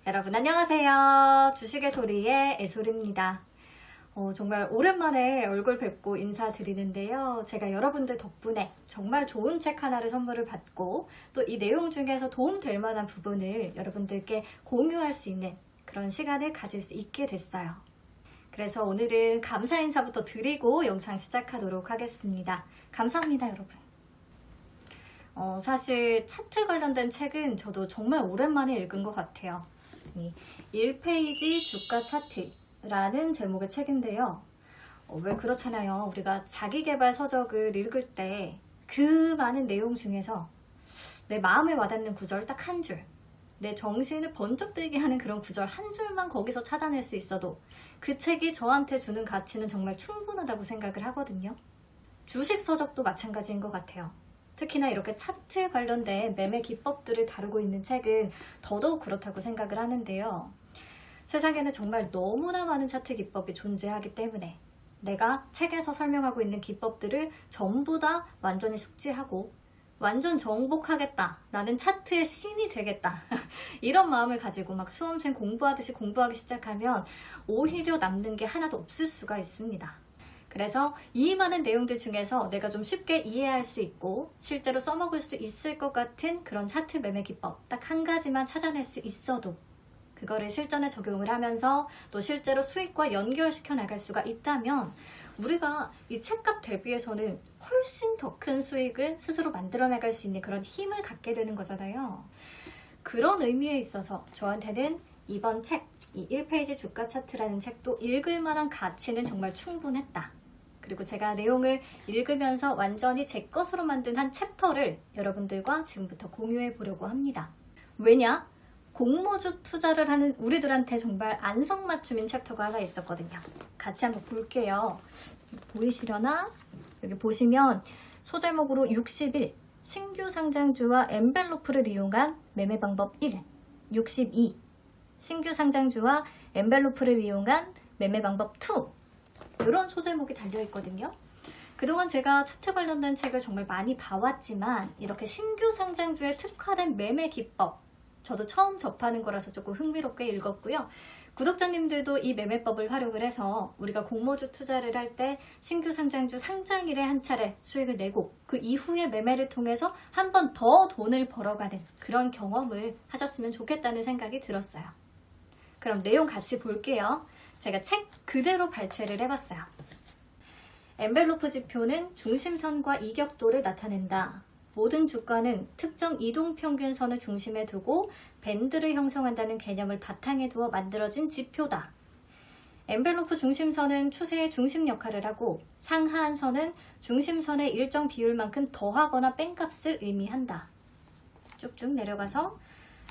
여러분 안녕하세요. 주식의 소리의 애솔입니다. 정말 오랜만에 얼굴 뵙고 인사드리는데요. 제가 여러분들 덕분에 정말 좋은 책 하나를 선물을 받고 또 이 내용 중에서 도움될 만한 부분을 여러분들께 공유할 수 있는 그런 시간을 가질 수 있게 됐어요. 그래서 오늘은 감사 인사부터 드리고 영상 시작하도록 하겠습니다. 감사합니다, 여러분. 사실 차트 관련된 책은 저도 정말 오랜만에 읽은 것 같아요. 1페이지 주가 차트라는 제목의 책인데요. 왜 그렇잖아요. 우리가 자기계발 서적을 읽을 때 그 많은 내용 중에서 내 마음에 와닿는 구절 딱 한 줄, 내 정신을 번쩍 들게 하는 그런 구절 한 줄만 거기서 찾아낼 수 있어도 그 책이 저한테 주는 가치는 정말 충분하다고 생각을 하거든요. 주식 서적도 마찬가지인 것 같아요. 특히나 이렇게 차트 관련된 매매 기법들을 다루고 있는 책은 더더욱 그렇다고 생각을 하는데요. 세상에는 정말 너무나 많은 차트 기법이 존재하기 때문에 내가 책에서 설명하고 있는 기법들을 전부 다 완전히 숙지하고 완전 정복하겠다, 나는 차트의 신이 되겠다 이런 마음을 가지고 막 수험생 공부하듯이 공부하기 시작하면 오히려 남는 게 하나도 없을 수가 있습니다. 그래서 이 많은 내용들 중에서 내가 좀 쉽게 이해할 수 있고 실제로 써먹을 수 있을 것 같은 그런 차트 매매 기법 딱 한 가지만 찾아낼 수 있어도 그거를 실전에 적용을 하면서 또 실제로 수익과 연결시켜 나갈 수가 있다면 우리가 이 책값 대비해서는 훨씬 더 큰 수익을 스스로 만들어 나갈 수 있는 그런 힘을 갖게 되는 거잖아요. 그런 의미에 있어서 저한테는 이번 책, 이 1페이지 주가 차트라는 책도 읽을 만한 가치는 정말 충분했다. 그리고 제가 내용을 읽으면서 완전히 제 것으로 만든 한 챕터를 여러분들과 지금부터 공유해 보려고 합니다. 왜냐? 공모주 투자를 하는 우리들한테 정말 안성맞춤인 챕터가 하나 있었거든요. 같이 한번 볼게요. 보이시려나? 여기 보시면 소제목으로 61, 신규 상장주와 엔벨로프를 이용한 매매 방법 1, 62, 신규 상장주와 엔벨로프를 이용한 매매 방법 2 이런 소제목이 달려있거든요. 그동안 제가 차트 관련된 책을 정말 많이 봐왔지만 이렇게 신규 상장주에 특화된 매매 기법 저도 처음 접하는 거라서 조금 흥미롭게 읽었고요. 구독자님들도 이 매매법을 활용을 해서 우리가 공모주 투자를 할 때 신규 상장주 상장일에 한 차례 수익을 내고 그 이후에 매매를 통해서 한 번 더 돈을 벌어가는 그런 경험을 하셨으면 좋겠다는 생각이 들었어요. 그럼 내용 같이 볼게요. 제가 책 그대로 발췌를 해봤어요. 엔벨로프 지표는 중심선과 이격도를 나타낸다. 모든 주가는 특정 이동평균선을 중심에 두고 밴드를 형성한다는 개념을 바탕에 두어 만들어진 지표다. 엔벨로프 중심선은 추세의 중심 역할을 하고 상하한선은 중심선의 일정 비율만큼 더하거나 뺀 값을 의미한다. 쭉쭉 내려가서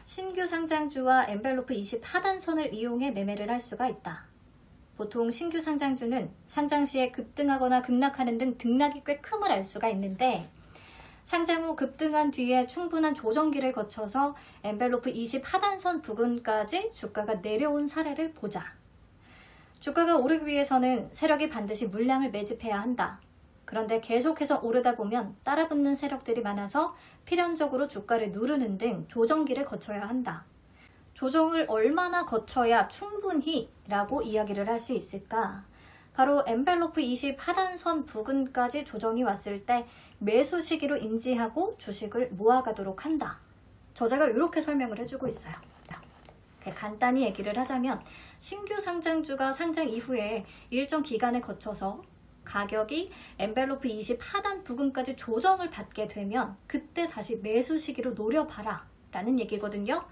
신규 상장주와 엔벨로프 20 하단선을 이용해 매매를 할 수가 있다. 보통 신규 상장주는 상장 시에 급등하거나 급락하는 등 등락이 꽤 큼을 알 수가 있는데 상장 후 급등한 뒤에 충분한 조정기를 거쳐서 엔벨로프 20 하단선 부근까지 주가가 내려온 사례를 보자. 주가가 오르기 위해서는 세력이 반드시 물량을 매집해야 한다. 그런데 계속해서 오르다 보면 따라붙는 세력들이 많아서 필연적으로 주가를 누르는 등 조정기를 거쳐야 한다. 조정을 얼마나 거쳐야 충분히 라고 이야기를 할 수 있을까? 바로 엔벨로프 20 하단선 부근까지 조정이 왔을 때 매수 시기로 인지하고 주식을 모아가도록 한다. 저자가 이렇게 설명을 해주고 있어요. 간단히 얘기를 하자면 신규 상장주가 상장 이후에 일정 기간을 거쳐서 가격이 엔벨로프 20 하단 부근까지 조정을 받게 되면 그때 다시 매수 시기로 노려봐라 라는 얘기거든요.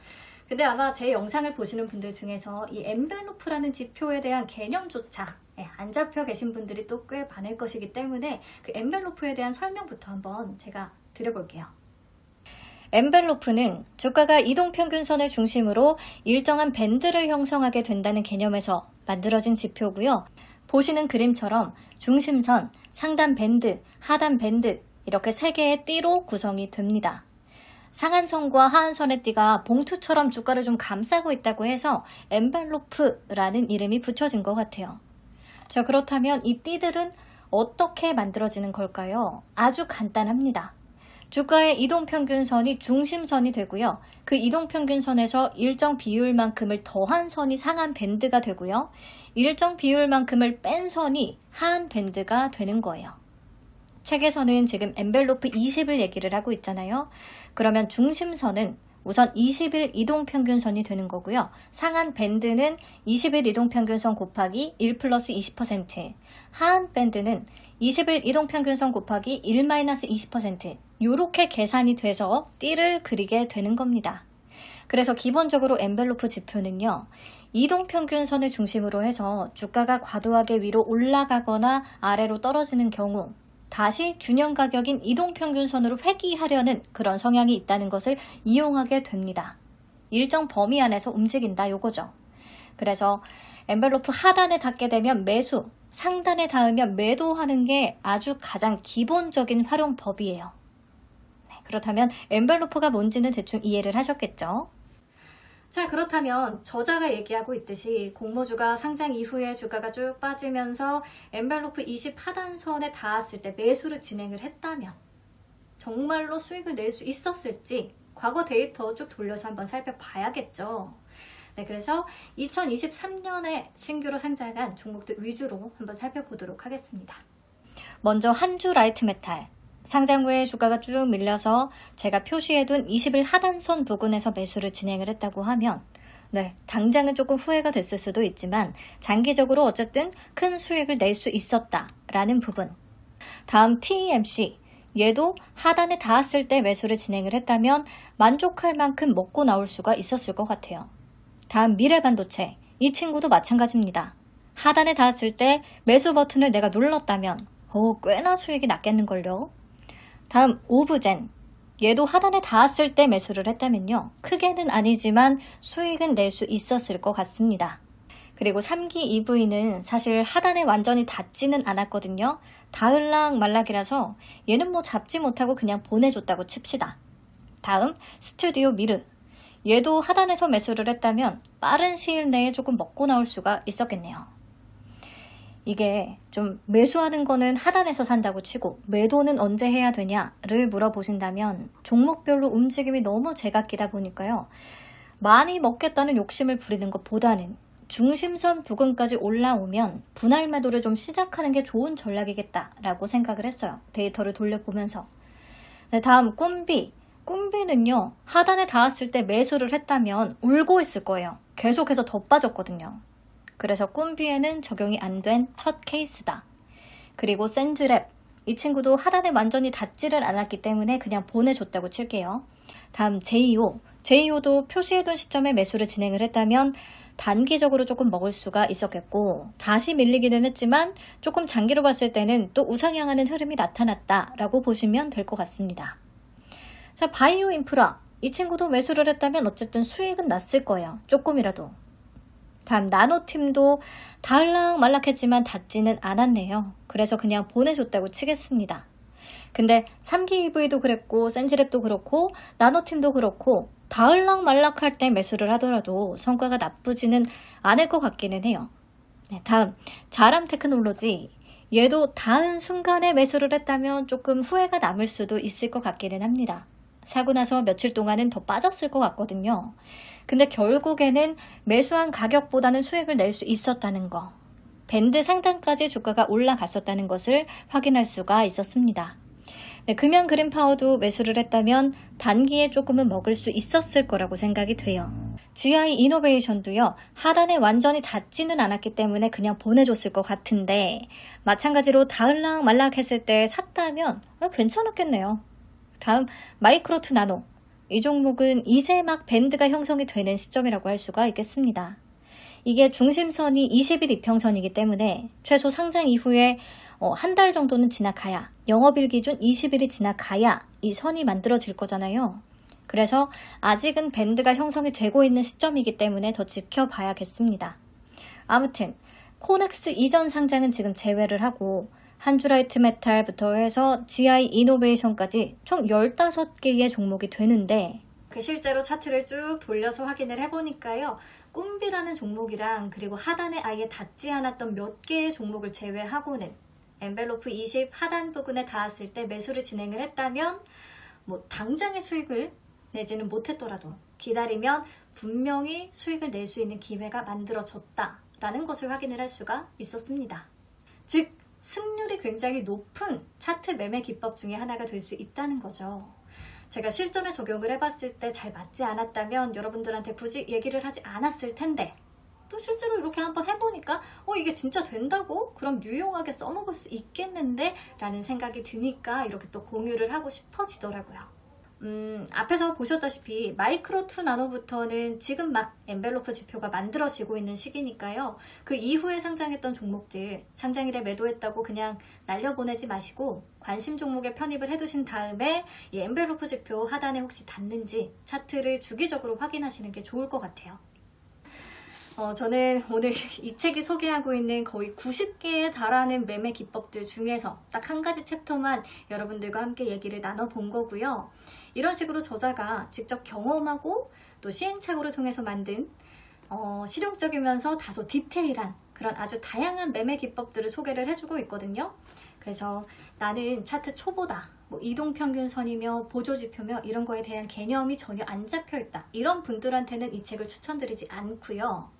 근데 아마 제 영상을 보시는 분들 중에서 이 엔벨로프라는 지표에 대한 개념조차 안 잡혀 계신 분들이 또 꽤 많을 것이기 때문에 그 엔벨로프에 대한 설명부터 한번 제가 드려볼게요. 엔벨로프는 주가가 이동평균선을 중심으로 일정한 밴드를 형성하게 된다는 개념에서 만들어진 지표고요. 보시는 그림처럼 중심선, 상단 밴드, 하단 밴드 이렇게 세 개의 띠로 구성이 됩니다. 상한선과 하한선의 띠가 봉투처럼 주가를 좀 감싸고 있다고 해서 엔벨로프라는 이름이 붙여진 것 같아요. 자, 그렇다면 이 띠들은 어떻게 만들어지는 걸까요? 아주 간단합니다. 주가의 이동평균선이 중심선이 되고요. 그 이동평균선에서 일정 비율만큼을 더한 선이 상한 밴드가 되고요. 일정 비율만큼을 뺀 선이 하한 밴드가 되는 거예요. 책에서는 지금 엔벨로프 20을 얘기를 하고 있잖아요. 그러면 중심선은 우선 20일 이동평균선이 되는 거고요. 상한 밴드는 20일 이동평균선 곱하기 1 플러스 20%, 하한 밴드는 20일 이동평균선 곱하기 1 마이너스 20%, 이렇게 계산이 돼서 띠를 그리게 되는 겁니다. 그래서 기본적으로 엔벨로프 지표는요. 이동평균선을 중심으로 해서 주가가 과도하게 위로 올라가거나 아래로 떨어지는 경우 다시 균형 가격인 이동평균선으로 회귀하려는 그런 성향이 있다는 것을 이용하게 됩니다. 일정 범위 안에서 움직인다 요거죠. 그래서 엔벨로프 하단에 닿게 되면 매수, 상단에 닿으면 매도하는 게 아주 가장 기본적인 활용법이에요. 그렇다면 엔벨로프가 뭔지는 대충 이해를 하셨겠죠? 자, 그렇다면 저자가 얘기하고 있듯이 공모주가 상장 이후에 주가가 쭉 빠지면서 엔벨로프 20 하단선에 닿았을 때 매수를 진행을 했다면 정말로 수익을 낼 수 있었을지 과거 데이터 쭉 돌려서 한번 살펴봐야겠죠. 네, 그래서 2023년에 신규로 상장한 종목들 위주로 한번 살펴보도록 하겠습니다. 먼저 한주 라이트메탈. 상장 후에 주가가 쭉 밀려서 제가 표시해둔 20일 하단선 부근에서 매수를 진행을 했다고 하면 당장은 조금 후회가 됐을 수도 있지만 장기적으로 어쨌든 큰 수익을 낼 수 있었다라는 부분. 다음 TEMC. 얘도 하단에 닿았을 때 매수를 진행을 했다면 만족할 만큼 먹고 나올 수가 있었을 것 같아요. 다음 미래반도체. 이 친구도 마찬가지입니다. 하단에 닿았을 때 매수 버튼을 내가 눌렀다면 꽤나 수익이 났겠는걸요. 다음 오브젠. 얘도 하단에 닿았을 때 매수를 했다면요. 크게는 아니지만 수익은 낼 수 있었을 것 같습니다. 그리고 3기 EV는 사실 하단에 완전히 닿지는 않았거든요. 닿을락 말락이라서 얘는 뭐 잡지 못하고 그냥 보내줬다고 칩시다. 다음 스튜디오 미르. 얘도 하단에서 매수를 했다면 빠른 시일 내에 조금 먹고 나올 수가 있었겠네요. 이게 좀 매수하는 거는 하단에서 산다고 치고 매도는 언제 해야 되냐를 물어보신다면 종목별로 움직임이 너무 제각기다 보니까요. 많이 먹겠다는 욕심을 부리는 것보다는 중심선 부근까지 올라오면 분할 매도를 좀 시작하는 게 좋은 전략이겠다라고 생각을 했어요. 데이터를 돌려보면서. 네, 다음 꿈비. 꿈비는요. 하단에 닿았을 때 매수를 했다면 울고 있을 거예요. 계속해서 더 빠졌거든요. 그래서 꿈비에는 적용이 안 된 첫 케이스다. 그리고 센즈랩. 이 친구도 하단에 완전히 닿지를 않았기 때문에 그냥 보내줬다고 칠게요. 다음 JO. JO도 표시해둔 시점에 매수를 진행을 했다면 단기적으로 조금 먹을 수가 있었겠고 다시 밀리기는 했지만 조금 장기로 봤을 때는 또 우상향하는 흐름이 나타났다라고 보시면 될 것 같습니다. 자, 바이오 인프라. 이 친구도 매수를 했다면 어쨌든 수익은 났을 거예요. 조금이라도. 다음 나노팀도 닿을락 말락했지만 닿지는 않았네요. 그래서 그냥 보내줬다고 치겠습니다. 근데 3기 EV도 그랬고 센즈랩도 그렇고 나노팀도 그렇고 닿을락 말락할 때 매수를 하더라도 성과가 나쁘지는 않을 것 같기는 해요. 네, 다음 자람 테크놀로지. 얘도 닿은 순간에 매수를 했다면 조금 후회가 남을 수도 있을 것 같기는 합니다. 사고 나서 며칠 동안은 더 빠졌을 것 같거든요. 근데 결국에는 매수한 가격보다는 수익을 낼 수 있었다는 거. 밴드 상단까지 주가가 올라갔었다는 것을 확인할 수가 있었습니다. 네, 금연 그린파워도 매수를 했다면 단기에 조금은 먹을 수 있었을 거라고 생각이 돼요. GI 이노베이션도요. 하단에 완전히 닿지는 않았기 때문에 그냥 보내줬을 것 같은데 마찬가지로 닿을락 말락 했을 때 샀다면 괜찮았겠네요. 다음 마이크로투 나노. 이 종목은 이제 막 밴드가 형성이 되는 시점이라고 할 수가 있겠습니다. 이게 중심선이 20일 이평선이기 때문에 최소 상장 이후에 한 달 정도는 지나가야 영업일 기준 20일이 지나가야 이 선이 만들어질 거잖아요. 그래서 아직은 밴드가 형성이 되고 있는 시점이기 때문에 더 지켜봐야겠습니다. 아무튼 코넥스 이전 상장은 지금 제외를 하고 한주라이트 메탈부터 해서 GI 이노베이션까지 총 15개의 종목이 되는데 실제로 차트를 쭉 돌려서 확인을 해보니까요. 꿈비라는 종목이랑 그리고 하단에 아예 닿지 않았던 몇 개의 종목을 제외하고는 엔벨로프 20 하단 부근에 닿았을 때 매수를 진행을 했다면 뭐 당장의 수익을 내지는 못했더라도 기다리면 분명히 수익을 낼 수 있는 기회가 만들어졌다라는 것을 확인을 할 수가 있었습니다. 즉 승률이 굉장히 높은 차트 매매 기법 중에 하나가 될 수 있다는 거죠. 제가 실전에 적용을 해봤을 때 잘 맞지 않았다면 여러분들한테 굳이 얘기를 하지 않았을 텐데, 또 실제로 이렇게 한번 해보니까 이게 진짜 된다고? 그럼 유용하게 써먹을 수 있겠는데? 라는 생각이 드니까 이렇게 또 공유를 하고 싶어지더라고요. 앞에서 보셨다시피 마이크로 2 나노부터는 지금 막 엔벨로프 지표가 만들어지고 있는 시기니까요. 그 이후에 상장했던 종목들, 상장일에 매도했다고 그냥 날려보내지 마시고 관심 종목에 편입을 해두신 다음에 이 엔벨로프 지표 하단에 혹시 닿는지 차트를 주기적으로 확인하시는 게 좋을 것 같아요. 저는 오늘 이 책이 소개하고 있는 거의 90개에 달하는 매매 기법들 중에서 딱 한 가지 챕터만 여러분들과 함께 얘기를 나눠본 거고요. 이런 식으로 저자가 직접 경험하고 또 시행착오를 통해서 만든 실용적이면서 다소 디테일한 그런 아주 다양한 매매 기법들을 소개를 해주고 있거든요. 그래서 나는 차트 초보다, 뭐 이동평균선이며 보조지표며 이런 거에 대한 개념이 전혀 안 잡혀있다, 이런 분들한테는 이 책을 추천드리지 않고요.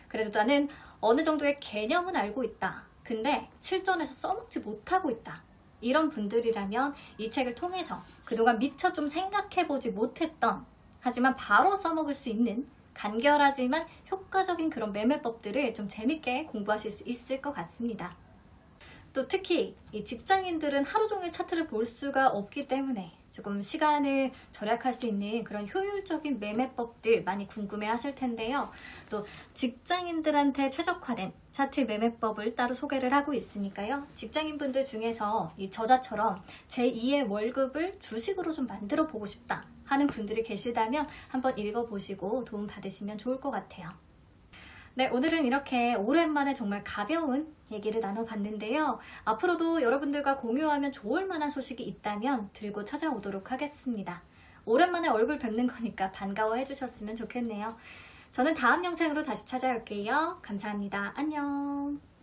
그래도 나는 어느 정도의 개념은 알고 있다, 근데 실전에서 써먹지 못하고 있다, 이런 분들이라면 이 책을 통해서 그동안 미처 좀 생각해보지 못했던, 하지만 바로 써먹을 수 있는 간결하지만 효과적인 그런 매매법들을 좀 재밌게 공부하실 수 있을 것 같습니다. 또 특히 이 직장인들은 하루 종일 차트를 볼 수가 없기 때문에 조금 시간을 절약할 수 있는 그런 효율적인 매매법들 많이 궁금해 하실 텐데요. 또 직장인들한테 최적화된 차트 매매법을 따로 소개를 하고 있으니까요. 직장인분들 중에서 이 저자처럼 제2의 월급을 주식으로 좀 만들어 보고 싶다 하는 분들이 계시다면 한번 읽어보시고 도움 받으시면 좋을 것 같아요. 네, 오늘은 이렇게 오랜만에 정말 가벼운 얘기를 나눠봤는데요. 앞으로도 여러분들과 공유하면 좋을 만한 소식이 있다면 들고 찾아오도록 하겠습니다. 오랜만에 얼굴 뵙는 거니까 반가워해 주셨으면 좋겠네요. 저는 다음 영상으로 다시 찾아올게요. 감사합니다. 안녕.